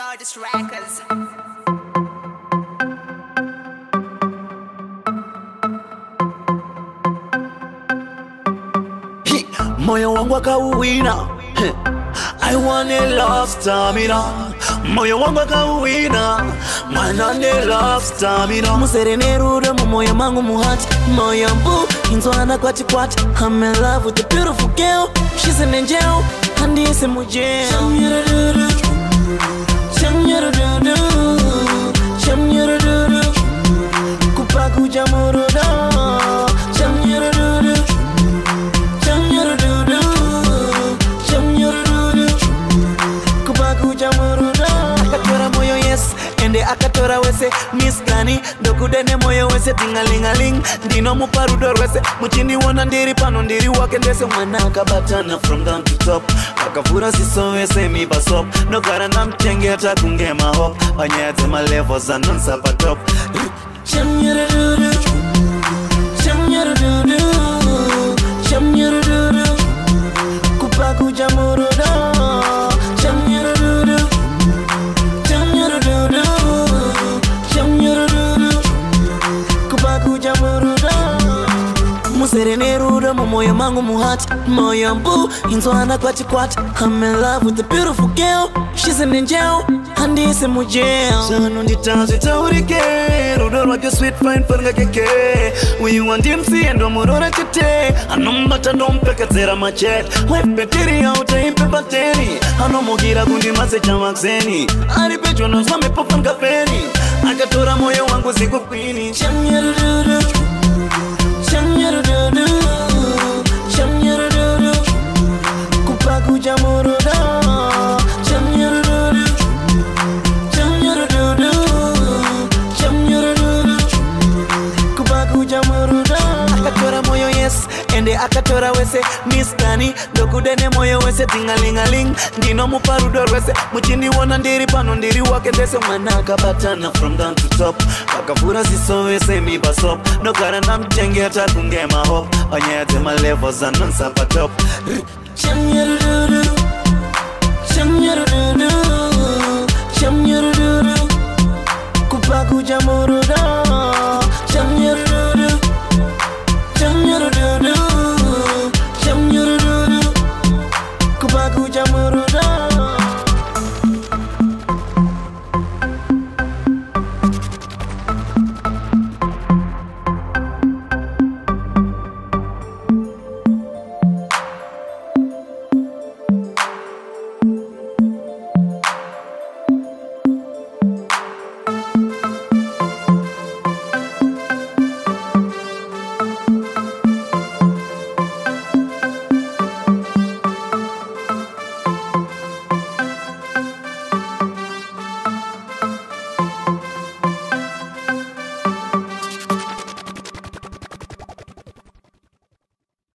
Stardust Records. Moyo wangu akauwina, I want a love stamina. Moyo wangu akauwina, mana ne love stamina. Muserene rude mu moyo mangu muhati, moyo mbu inzwana kwati kwati. I'm in love with a beautiful girl, she's an angel, handi ese mujel. Chamyurududu, chamyurududu, kupaku jamuruda. Chamyurududu, chamyurududu, chamyurududu, kupaku jamuruda. Akatora moyo yes, ende akatora wese Miss Gani, dokudene moyo wese tingalingaling. Ndino muparudo wese, muchini wana ndiri pano ndiri wake ndese. Mwana kabatana from down to top, wakavura siso wese mi basop. No garanda mchenge hata kungema hop, wanyete malevos anonsa pa top. Chamyurududu, chamyurududu, chamyurududu, kupaku jamuruda. Chamyurududu, chamyurududu, chamyurududu, kupaku jamuruda. Muserene rude mu moyo mangu muhati, moyo mbu inzwana kwati kwati. I'm in love with a beautiful girl, she's an angel, handi ese mujel. Sanu nditazi taurike, rudo rwake sweet fine farga keke. Uyu wandimsi endo murora chete, anombata dompeka zera machet. Wepetiri auta impe bateri, anomugira gundi mase chamakseni. Aripecho na zame popon kafeni, akatora moyo wangu siku kwini. Chamyurududu, chamyurududu, chamyurududu, kupaku jamuruda. Chamyurududu, chamyurududu, chamyurududu, kupaku jamuruda. Akatora moyo yes, ende akatora wese Miss Gani, dokudene moyo wese tingalingaling. Ndino muparudo wese, muchindi wana ndiri pano ndiri wake ndese. Mwana kabatana from down to top, wakavura siso wese mi basop. No garanda mchenge hata kungema hop, wanyete malevos anonsa pa top. Chamyurududu, chamyurududu,